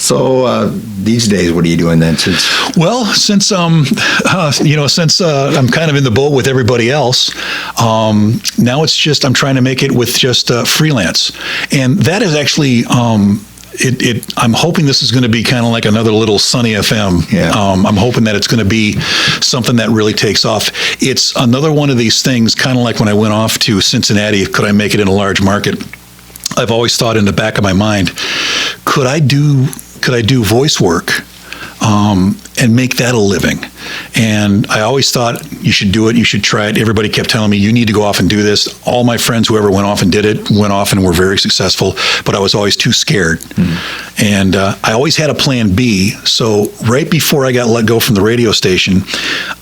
So these days, what are you doing then? Since since I'm kind of in the boat with everybody else, now it's just I'm trying to make it with just freelance, and that is actually. I'm hoping this is going to be kind of like another little Sunny FM. Yeah. I'm hoping that it's going to be something that really takes off. It's another one of these things, kind of like when I went off to Cincinnati, could I make it in a large market? I've always thought in the back of my mind, could I do voice work and make that a living? And I always thought you should do it, you should try it. Everybody kept telling me, you need to go off and do this. All my friends, whoever went off and did it, went off and were very successful, but I was always too scared. And I always had a plan B. So right before I got let go from the radio station,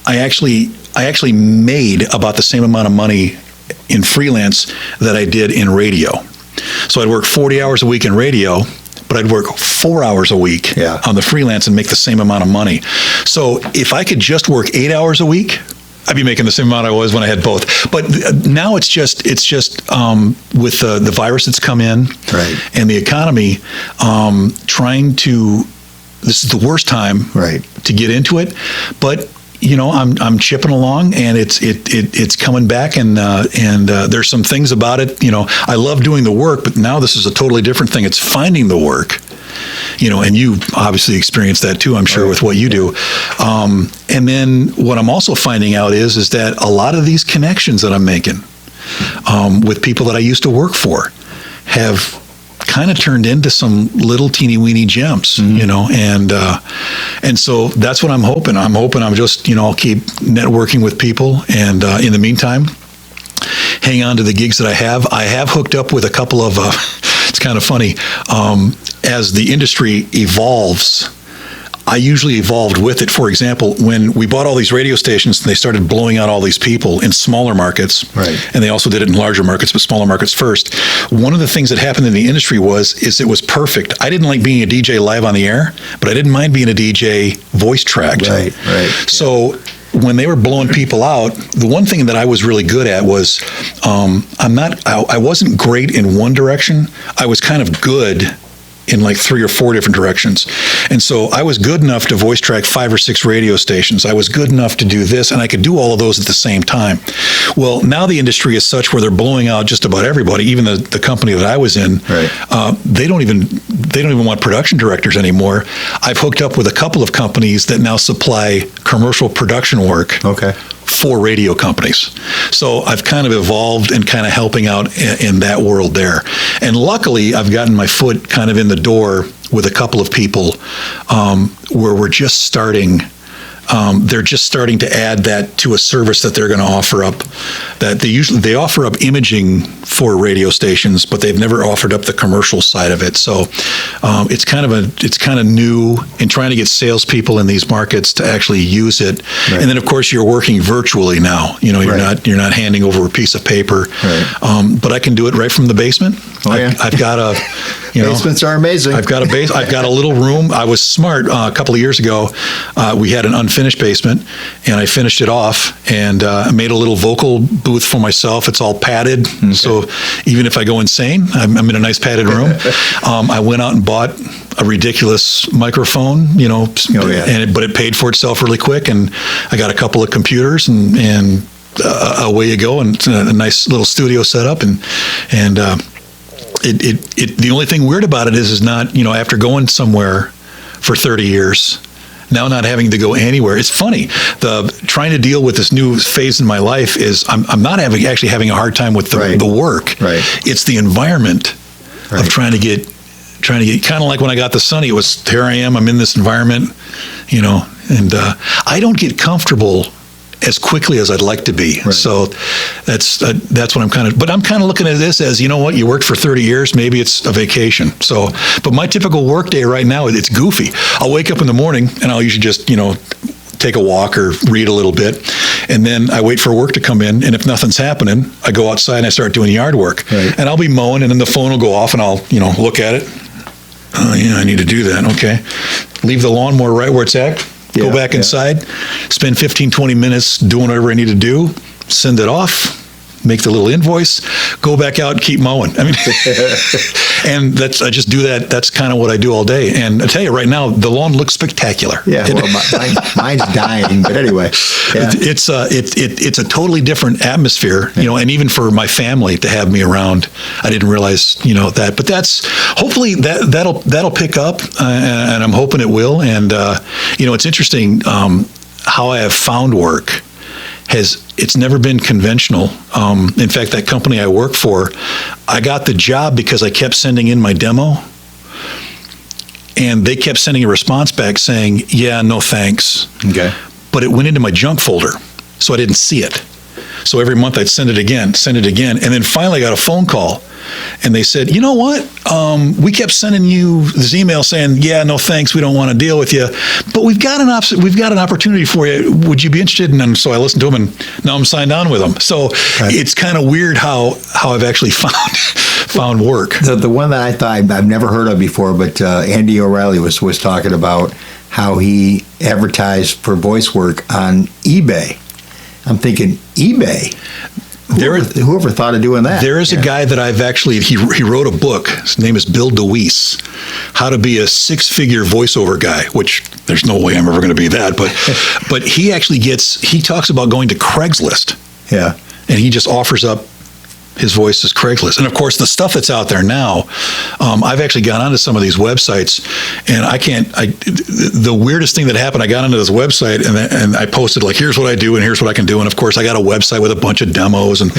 I actually made about the same amount of money in freelance that I did in radio. So I'd work 40 hours a week in radio, but I'd work 4 hours a week on the freelance and make the same amount of money. So if I could just work 8 hours a week, I'd be making the same amount I was when I had both. But now it's just with the virus that's come in and the economy, this is the worst time to get into it. But I'm chipping along, and it's coming back, and there's some things about it. I love doing the work, but now this is a totally different thing. It's finding the work, and you obviously experienced that too, I'm sure, with what you do. And then what I'm also finding out is that a lot of these connections that I'm making with people that I used to work for have kind of turned into some little teeny weeny gems, and so that's what I'm hoping. I'm just, I'll keep networking with people, and in the meantime, hang on to the gigs that I have. I have hooked up with a couple of, it's kind of funny, as the industry evolves, I usually evolved with it. For example, when we bought all these radio stations and they started blowing out all these people in smaller markets, and they also did it in larger markets, but smaller markets first, one of the things that happened in the industry is it was perfect. I didn't like being a DJ live on the air, but I didn't mind being a DJ voice tracked. So when they were blowing people out, the one thing that I was really good at was I wasn't great in one direction. I was kind of good in like 3 or 4 different directions. And so I was good enough to voice track 5 or 6 radio stations. I was good enough to do this, and I could do all of those at the same time. Well, now the industry is such where they're blowing out just about everybody, even the company that I was in. They don't even want production directors anymore. I've hooked up with a couple of companies that now supply commercial production work for radio companies. So I've kind of evolved and kind of helping out in that world there. And luckily, I've gotten my foot kind of in the door with a couple of people where we're just starting. They're just starting to add that to a service that they're going to offer up. That they offer up imaging for radio stations, but they've never offered up the commercial side of it. So it's kind of new in trying to get salespeople in these markets to actually use it. And then of course you're working virtually now. You're not handing over a piece of paper. But I can do it right from the basement. I've got a basements are amazing. I've got a little room. I was smart a couple of years ago. We had an unfinished basement, and I finished it off, and I made a little vocal booth for myself. It's all padded, so even if I go insane, I'm in a nice padded room. I went out and bought a ridiculous microphone, but it paid for itself really quick, and I got a couple of computers, and away you go, and a nice little studio set up, and the only thing weird about it is not, after going somewhere for 30 years, now not having to go anywhere. It's funny, trying to deal with this new phase in my life is I'm not actually having a hard time with the work. It's the environment of trying to get kind of like when I got the Sunny, it was, here I am, I'm in this environment, and I don't get comfortable as quickly as I'd like to be. So that's what I'm kind of looking at this as, you worked for 30 years, maybe it's a vacation. So, but my typical work day right now, it's goofy. I'll wake up in the morning and I'll usually just, take a walk or read a little bit. And then I wait for work to come in. And if nothing's happening, I go outside and I start doing yard work. And I'll be mowing, and then the phone will go off and I'll, look at it. Oh yeah, I need to do that. Okay. Leave the lawnmower right where it's at. Go back inside, spend 15, 20 minutes doing whatever I need to do, send it off, make the little invoice, go back out, and keep mowing. I mean, and I just do that. That's kind of what I do all day. And I tell you right now, the lawn looks spectacular. Yeah, well, mine's dying, but anyway, yeah. It's a totally different atmosphere, and even for my family to have me around, I didn't realize, that. But that's hopefully that'll pick up, and I'm hoping it will. And it's interesting how I have found work. It's never been conventional. In fact, that company I work for, I got the job because I kept sending in my demo, and they kept sending a response back saying, "Yeah, no thanks." Okay. But it went into my junk folder, so I didn't see it. So every month I'd send it again, and then finally I got a phone call, and they said, "You know what? We kept sending you this email saying, yeah, no thanks, we don't want to deal with you, but we've got an opportunity for you. Would you be interested?" And so I listened to them, and now I'm signed on with them. So It's kind of weird how I've actually found work. The one that I thought I've never heard of before, but Andy O'Reilly was talking about how he advertised for voice work on eBay. I'm thinking, eBay? Whoever thought of doing that? There is a guy that I've actually, he wrote a book. His name is Bill DeWeese, How to Be a Six-Figure Voiceover Guy, which there's no way I'm ever going to be that. But he actually he talks about going to Craigslist. Yeah. And he just offers up his voice as Craigslist. And of course, the stuff that's out there now, I've actually gone onto some of these websites, and the weirdest thing that happened, I got onto this website and I posted like, here's what I do and here's what I can do. And of course, I got a website with a bunch of demos and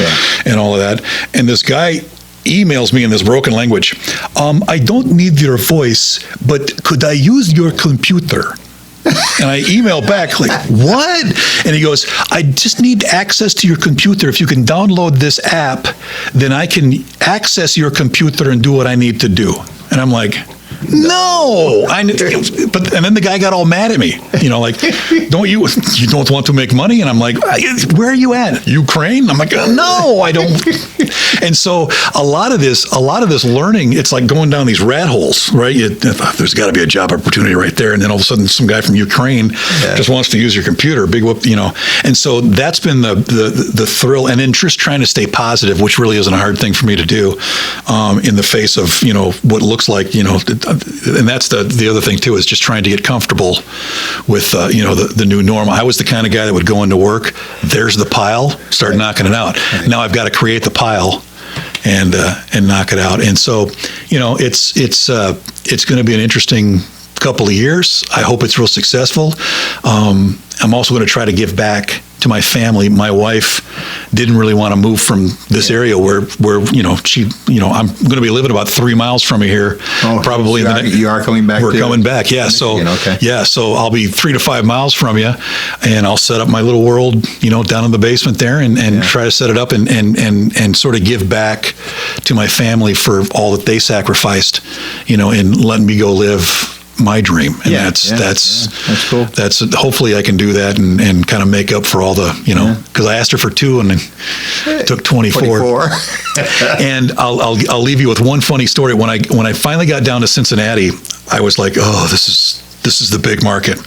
all of that. And this guy emails me in this broken language. I don't need your voice, but could I use your computer? And I email back like, what? And he goes, I just need access to your computer. If you can download this app, then I can access your computer and do what I need to do. And I'm like, no. And then the guy got all mad at me, like, you don't want to make money? And I'm like, where are you at? Ukraine? I'm like, no, I don't. And so a lot of this learning, it's like going down these rat holes, right? There's got to be a job opportunity right there. And then all of a sudden some guy from Ukraine just wants to use your computer, big whoop, And so that's been the thrill. And then just trying to stay positive, which really isn't a hard thing for me to do in the face of, what looks like, and that's the other thing too, is just trying to get comfortable with the new norm. I was the kind of guy that would go into work, there's the pile, start knocking it out. Now I've got to create the pile and knock it out. And so it's going to be an interesting couple of years. I hope it's real successful. I'm also going to try to give back to my family. My wife didn't really want to move from this area where I'm going to be living about 3 miles from here. Probably. So you are coming back? We're coming back, yeah. So I'll be 3 to 5 miles from you, and I'll set up my little world, down in the basement there, and try to set it up and sort of give back to my family for all that they sacrificed, in letting me go live my dream. And that's cool. That's hopefully I can do that and kind of make up for all the, because I asked her for 2 and it took 24. And I'll leave you with one funny story. When I finally got down to Cincinnati, I was like, oh, this is the big market.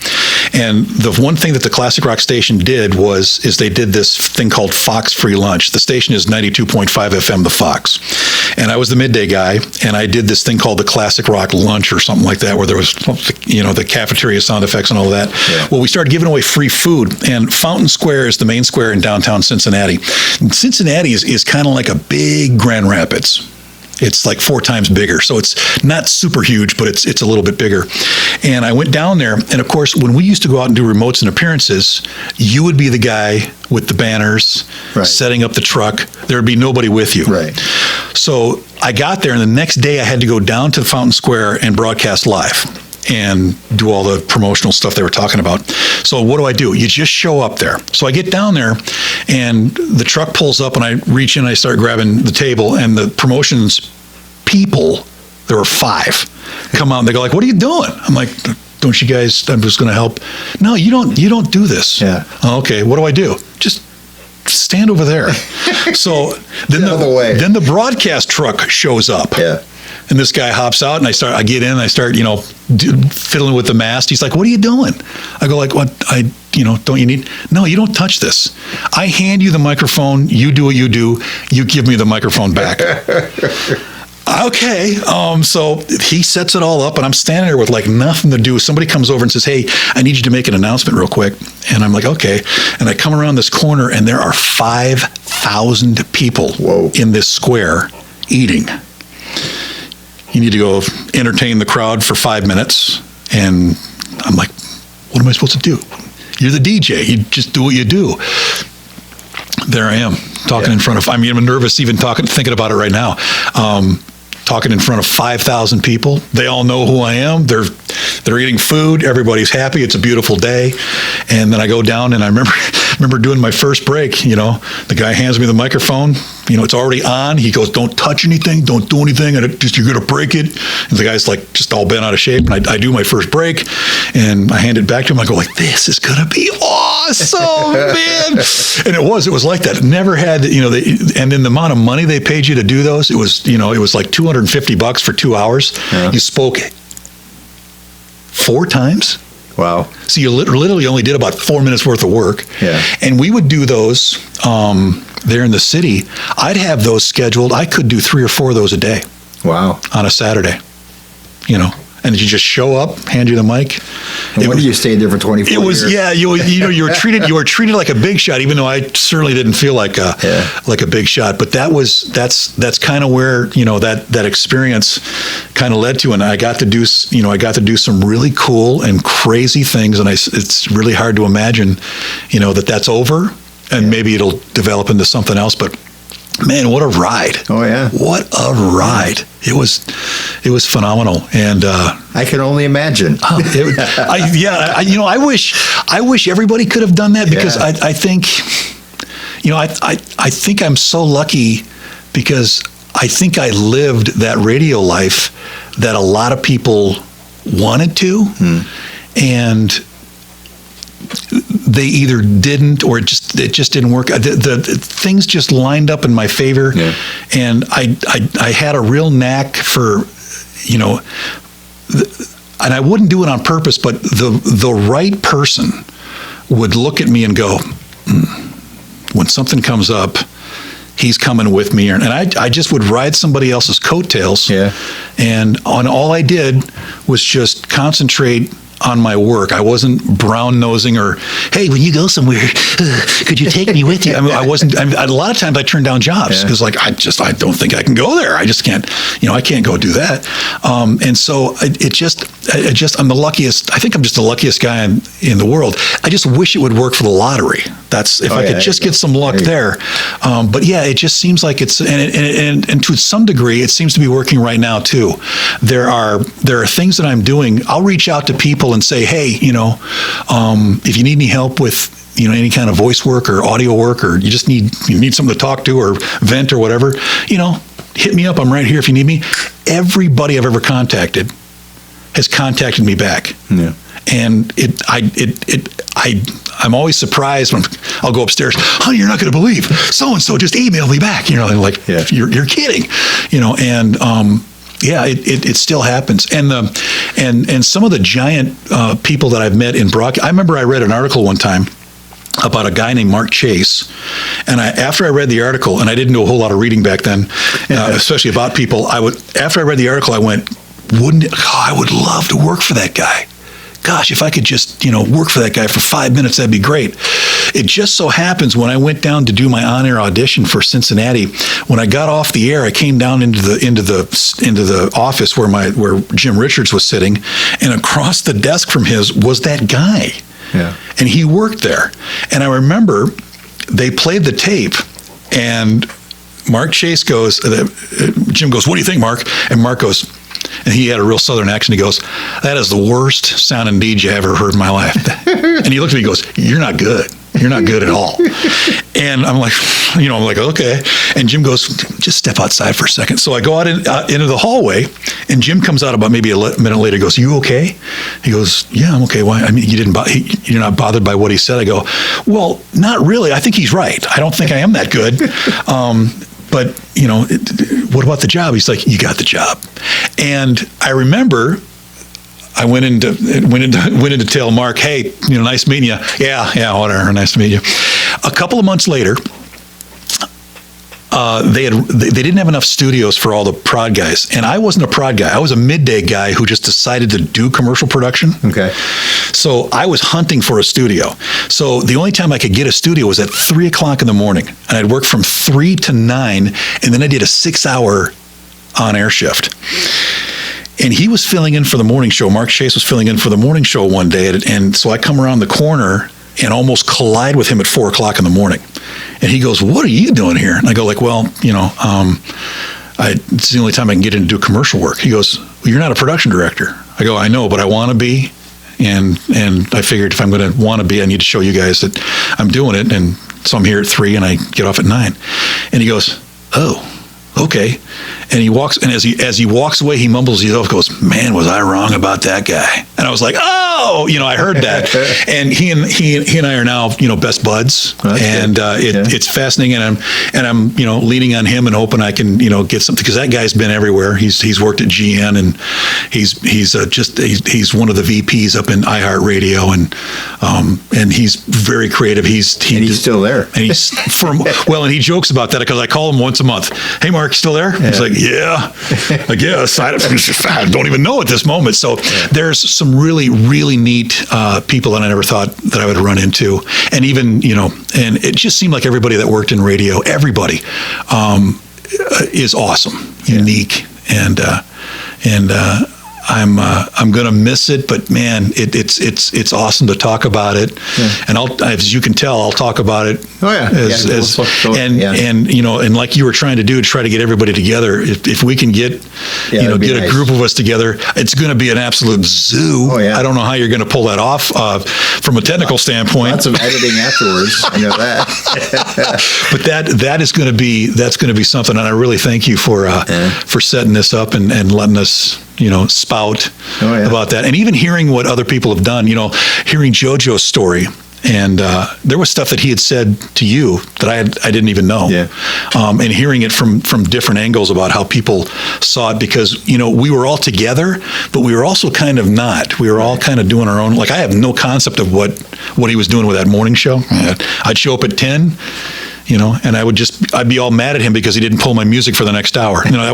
And the one thing that the Classic Rock station did is they did this thing called Fox Free Lunch. The station is 92.5 FM, the Fox. And I was the midday guy, and I did this thing called the Classic Rock Lunch or something like that, where there was, the cafeteria sound effects and all of that. Yeah. Well, we started giving away free food, and Fountain Square is the main square in downtown Cincinnati. And Cincinnati is kind of like a big Grand Rapids. It's like 4 times bigger. So it's not super huge, but it's a little bit bigger. And I went down there, and of course, when we used to go out and do remotes and appearances, you would be the guy with the banners, setting up the truck. There would be nobody with you. Right. So I got there, and the next day I had to go down to Fountain Square and broadcast live and do all the promotional stuff they were talking about. So what do? You just show up there. So I get down there, and the truck pulls up, and I reach in, and I start grabbing the table, and the promotions people, there were 5, come out, and they go like, what are you doing? I'm like, don't you guys, I'm just going to help. No, you don't do this. Yeah. Oh, okay, what do? Just stand over there. So then the broadcast truck shows up. Yeah. And this guy hops out, and I get in, and I start, fiddling with the mast. He's like, "What are you doing?" I go like, "What? Don't you need? No, you don't touch this. I hand you the microphone. You do what you do. You give me the microphone back." Okay. So he sets it all up, and I'm standing there with like nothing to do. Somebody comes over and says, "Hey, I need you to make an announcement real quick." And I'm like, "Okay." And I come around this corner, and there are 5,000 people in this square eating. You need to go entertain the crowd for 5 minutes. And I'm like, what am I supposed to do? You're the DJ. You just do what you do. There I am talking in front of, I'm nervous even thinking about it right now. Talking in front of 5,000 people. They all know who I am. They're eating food. Everybody's happy. It's a beautiful day. And then I go down, and I remember doing my first break. The guy hands me the microphone. It's already on. He goes, "Don't touch anything. Don't do anything. And you're going to break it." And the guy's like just all bent out of shape. And I do my first break, and I hand it back to him. I go like, "This is going to be awesome, man." And it was like that. Never had, and then the amount of money they paid you to do those, it was like $250 for 2 hours. Yeah. You spoke 4 times. Wow. So you literally only did about 4 minutes worth of work. Yeah. And we would do those there in the city. I'd have those scheduled. I could do 3 or 4 of those a day. Wow. On a Saturday, and you just show up, hand you the mic. And when did you stay there for 24 years? It was, yeah, you were treated like a big shot, even though I certainly didn't feel like a big shot. But that's kind of where, that experience kind of led to. And I got to do some really cool and crazy things. And it's really hard to imagine, that's over, and maybe it'll develop into something else. But man, what a ride. Oh, yeah. What a ride. It was phenomenal. And I can only imagine. I wish everybody could have done that, because I think, I think I'm so lucky, because I think I lived that radio life that a lot of people wanted to. And they either didn't, or it just didn't work. The things just lined up in my favor, and I had a real knack for, and I wouldn't do it on purpose, but the right person would look at me and go, when something comes up, he's coming with me. And I just would ride somebody else's coattails. Yeah. And all I did was just concentrate on my work. I wasn't brown nosing or, "Hey, when you go somewhere, could you take me with you?" I wasn't. A lot of times I turned down jobs because, I don't think I can go there. I just can't. I can't go do that. And so I'm the luckiest. I think I'm just the luckiest guy in the world. I just wish it would work for the lottery. That's if I could just get some luck there. But yeah, it just seems like it's and to some degree, it seems to be working right now too. There are things that I'm doing. I'll reach out to people and say, "Hey, if you need any help with any kind of voice work or audio work, or you need something to talk to or vent or whatever, hit me up. I'm right here if you need me." Everybody I've ever contacted has contacted me back. Yeah. And I'm always surprised when I'll go upstairs. "Honey, you're not going to believe so-and-so just emailed me back." You're kidding, and it still happens. And some of the giant people that I've met in broadcast. I remember I read an article one time about a guy named Mark Chase, and after I read the article, and I didn't do a whole lot of reading back then, especially about people. After I read the article, I went, I would love to work for that guy. Gosh, if I could just, work for that guy for 5 minutes, that'd be great. It just so happens when I went down to do my on-air audition for Cincinnati, when I got off the air, I came down into the office where Jim Richards was sitting, and across the desk from his was that guy. Yeah. And he worked there. And I remember they played the tape, and Mark Chase goes, Jim goes, "What do you think, Mark?" And Mark goes, and he had a real Southern accent. He goes, "That is the worst sounding DJ I ever heard in my life." And he looked at me and goes, "You're not good. You're not good at all." And I'm like, okay. And Jim goes, "Just step outside for a second." So I go out into the hallway, and Jim comes out about maybe a minute later. He goes, "You okay?" He goes, "Yeah, I'm okay." "Why? I mean, you're not bothered by what he said?" I go, "Well, not really. I think he's right. I don't think I am that good." but what about the job? He's like, you got the job. And I remember I went in to tell Mark, hey, nice meeting you. Yeah, whatever. Nice to meet you. A couple of months later, they didn't have enough studios for all the prod guys, and I wasn't a prod guy. I was a midday guy who just decided to do commercial production. Okay. So I was hunting for a studio. So the only time I could get a studio was at 3:00 in the morning, and I'd work from 3 to 9, and then I did a 6-hour on-air shift. And he was filling in for the morning show. Mark Chase was filling in for the morning show one day, and so I come around the corner and almost collide with him at 4:00 in the morning. And he goes, "What are you doing here?" And I go like, "Well, it's the only time I can get in to do commercial work." He goes, "Well, you're not a production director." I go, "I know, but I want to be." And I figured if I'm going to want to be, I need to show you guys that I'm doing it. And so I'm here at 3 and I get off at 9. And he goes, "Oh, okay." And he walks, and as he walks away, he mumbles himself, goes, "Man, was I wrong about that guy?" And I was like, "Oh, I heard that." And he and I are now, best buds. Well, and it's fascinating. And I'm leaning on him and hoping I can get something, because that guy's been everywhere. He's worked at GN, and he's one of the VPs up in iHeartRadio, and he's very creative. He's still there. And he's and he jokes about that because I call him once a month. "Hey, Mark, you still there?" He's like, "Yeah, I guess. I don't even know at this moment." So there's some really, really neat people that I never thought that I would run into. And even, and it just seemed like everybody that worked in radio, everybody is awesome, unique. And I'm going to miss it, but man, it's awesome to talk about it. Yeah. And as you can tell, I'll talk about it. Oh yeah. And like you were trying to do, to try to get everybody together. If we can get nice. A group of us together, it's going to be an absolute zoo. Oh yeah. I don't know how you're going to pull that off from a technical standpoint. Lots of editing afterwards. I know that. But that's going to be something, and I really thank you for setting this up and letting us spout about that. And even hearing what other people have done, hearing JoJo's story. And there was stuff that he had said to you that I didn't even know. Yeah. And hearing it from different angles about how people saw it, because, we were all together, but we were also kind of not. We were all kind of doing our own. Like, I have no concept of what he was doing with that morning show. I'd show up at 10. And I'd be all mad at him because he didn't pull my music for the next hour. That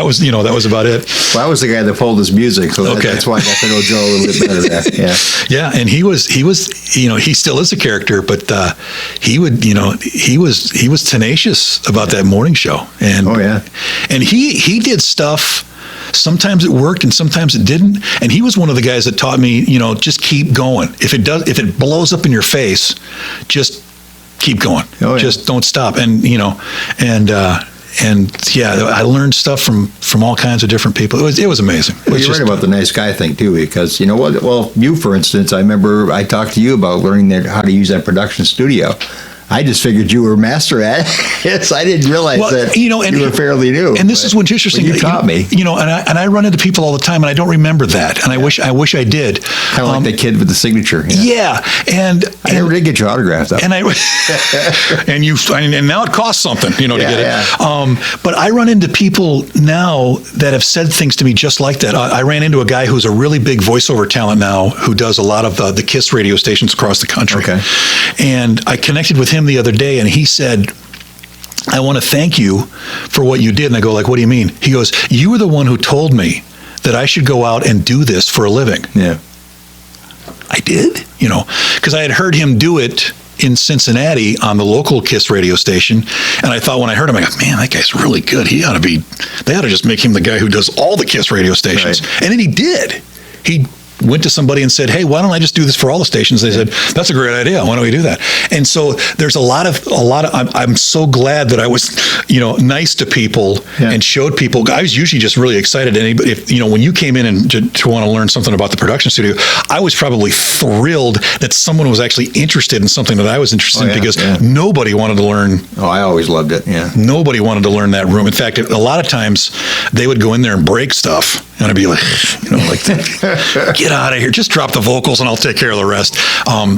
was about it. Well, I was the guy that pulled his music, so that's why I got to know Joe a little bit better there. Yeah. Yeah, and he was, he still is a character, but he was tenacious about that morning show. And and he did stuff. Sometimes it worked and sometimes it didn't. And he was one of the guys that taught me, just keep going. If it blows up in your face, just keep going. Just don't stop. And I learned stuff from all kinds of different people. It was amazing. Well, you're right about the nice guy thing too, because what? Well, you, for instance, I remember I talked to you about learning how to use that production studio. I just figured you were a master at it. Yes, I didn't realize that you were fairly new. And this is what's interesting. You taught me. And I run into people all the time, and I don't remember that. And I wish I did. Kind of like the kid with the signature. Yeah. And I never did get your autograph though. And and now it costs something, to get it. Yeah. But I run into people now that have said things to me just like that. I ran into a guy who's a really big voiceover talent now, who does a lot of the KISS radio stations across the country. Okay. And I connected with him the other day, and he said, "I want to thank you for what you did." And I go like, "What do you mean?" He goes, "You were the one who told me that I should go out and do this for a living." Yeah. I did, because I had heard him do it in Cincinnati on the local KISS radio station. And I thought, when I heard him, I go, "Man, that guy's really good. They ought to just make him the guy who does all the KISS radio stations." Right. And then he did. He went to somebody and said, "Hey, why don't I just do this for all the stations?" They said, "That's a great idea. Why don't we do that?" And so there's a lot of. I'm so glad that I was, nice to people and showed people. I was usually just really excited. Anybody, when you came in and to want to learn something about the production studio, I was probably thrilled that someone was actually interested in something that I was interested in, because nobody wanted to learn. Oh, I always loved it. Yeah. Nobody wanted to learn that room. In fact, a lot of times they would go in there and break stuff, and I'd be like, get get out of here. Just drop the vocals and I'll take care of the rest.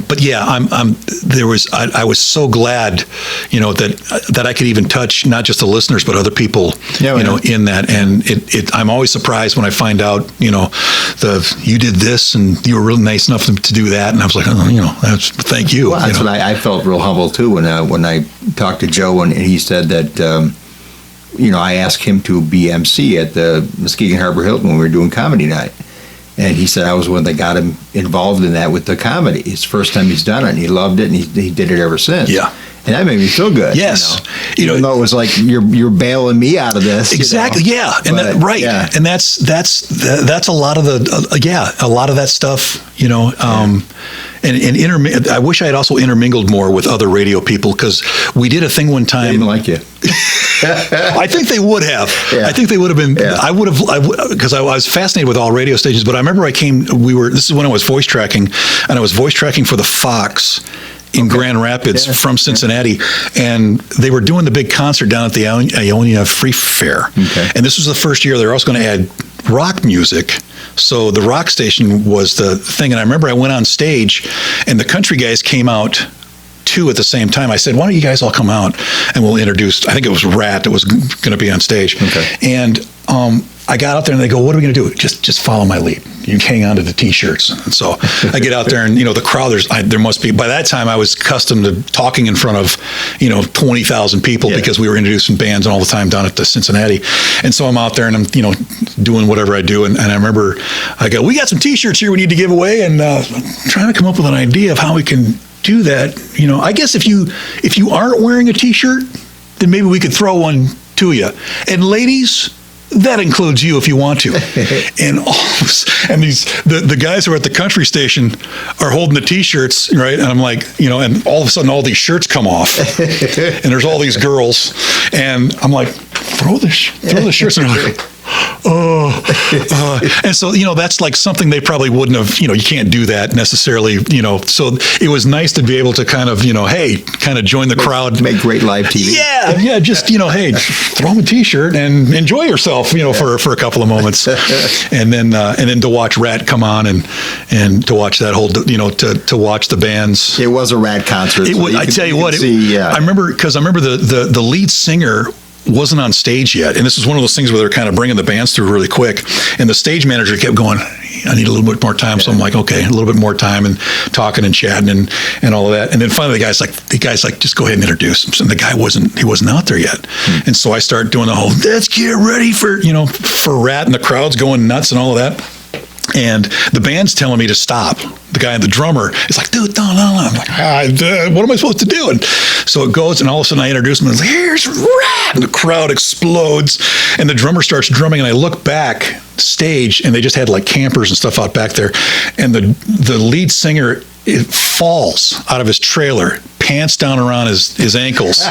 But yeah, I was so glad, that I could even touch not just the listeners, but other people, in that. And I'm always surprised when I find out, you did this and you were really nice enough to do that. And I was like, thank you. Well, that's what I felt real humble too when I talked to Joe and he said that, I asked him to be MC at the Muskegon Harbor Hilton when we were doing comedy night. And he said I was one that got him involved in that with the comedy. It's the first time he's done it, and he loved it, and he did it ever since. Yeah. And that made me feel good. Yes. Even though it was like, you're bailing me out of this. Exactly. Yeah. And right. Yeah. And that's a lot of a lot of that stuff, and I wish I had also intermingled more with other radio people, because we did a thing one time. They didn't like you. I think they would have. Yeah. I think they would have been. Yeah. I would have, because I was fascinated with all radio stations. But I remember this is when I was voice tracking, and I was voice tracking for the Fox in Grand Rapids from Cincinnati, and they were doing the big concert down at the Ionia Free Fair. Okay. And this was the first year they were also going to add rock music. So the rock station was the thing. And I remember I went on stage, and the country guys came out too at the same time. I said, why don't you guys all come out and we'll introduce, I think it was Rat that was going to be on stage. Okay. And I got out there and they go, what are we going to do? Just follow my lead. You can hang on to the T-shirts. And so I get out there and, the crowd, there must be, by that time I was accustomed to talking in front of, 20,000 people because we were introducing bands all the time down at the Cincinnati. And so I'm out there and I'm, doing whatever I do. And I remember we got some T-shirts here we need to give away. And I'm trying to come up with an idea of how we can do that. I guess if you aren't wearing a T-shirt, then maybe we could throw one to you. And ladies, that includes you if you want to. And the guys who are at the country station are holding the T-shirts, right? And I'm like, and all of a sudden all these shirts come off, and there's all these girls, and I'm like, throw the shirts. And they're like, and so that's like something they probably wouldn't have. You can't do that necessarily. So it was nice to be able to kind of kind of join the crowd, make great live TV. Yeah, just hey, throw them a T-shirt and enjoy yourself, for a couple of moments, and then to watch Rat come on and to watch that whole to watch the bands. It was a Rat concert. I tell you what, I remember the lead singer wasn't on stage yet, and this was one of those things where they're kind of bringing the bands through really quick, and the stage manager kept going, I need a little bit more time. So I'm like, okay, a little bit more time, and talking and chatting and all of that. And then finally the guy's like, just go ahead and introduce him. And the guy wasn't out there yet. And so I start doing the whole, let's get ready for Rat, and the crowd's going nuts and all of that. And the band's telling me to stop. The guy, the drummer, is like, dude, no. I'm like, what am I supposed to do? And so it goes, and all of a sudden I introduce him, and it's like, here's Rat! And the crowd explodes, and the drummer starts drumming, and I look back stage, and they just had like campers and stuff out back there, and the lead singer falls out of his trailer, pants down around his ankles,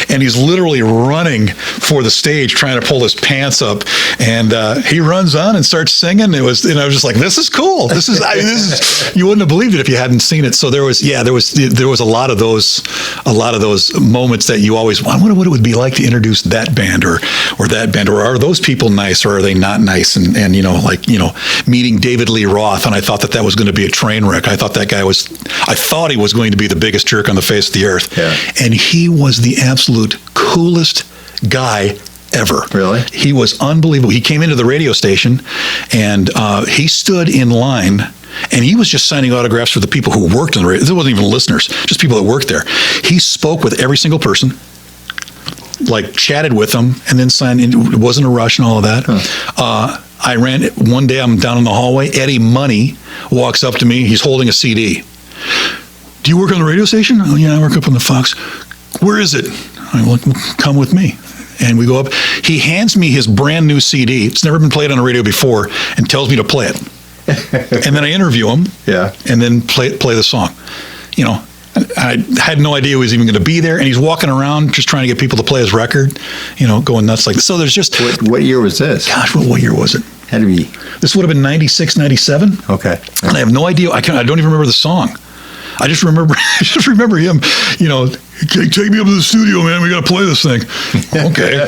and he's literally running for the stage trying to pull his pants up, and he runs on and starts singing. I was just like, this is cool. This is you wouldn't have believed it if you hadn't seen it. So there was a lot of those moments that you always, I wonder what it would be like to introduce that band or that band, or are those people nice or are they not nice? And meeting David Lee Roth, and I thought that was going to be a train wreck. I thought that guy I thought he was going to be the biggest jerk on the face of the earth. Yeah. And he was the absolute coolest guy ever. Really? He was unbelievable. He came into the radio station, and he stood in line, and he was just signing autographs for the people who worked in the radio. There wasn't even listeners, just people that worked there. He spoke with every single person, like chatted with them, and then signed in. It wasn't a rush and all of that. Huh. I ran one day, I'm down in the hallway, Eddie Money walks up to me. He's holding a CD. Do you work on the radio station? Oh, yeah, I work up on the Fox. Where is it? I'm like, well, come with me. And we go up. He hands me his brand new CD. It's never been played on the radio before, and tells me to play it. And then I interview him. Yeah. And then play the song. I had no idea he was even going to be there, and he's walking around just trying to get people to play his record, going nuts like this. So there's just... What year was this? Gosh, what year was it? Had to be... This would have been 96, 97. Okay. And I have no idea. I don't even remember the song. I just remember him, take me up to the studio, man. We got to play this thing. Okay,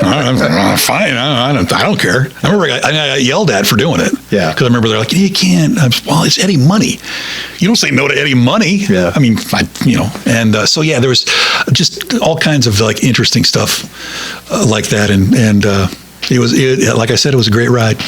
fine. I don't care. I remember I got yelled at for doing it. Yeah. Because I remember they're like, you can't. Well, it's Eddie Money. You don't say no to Eddie Money. Yeah. I mean, and so yeah, there was just all kinds of like interesting stuff like that, and it was like I said, it was a great ride.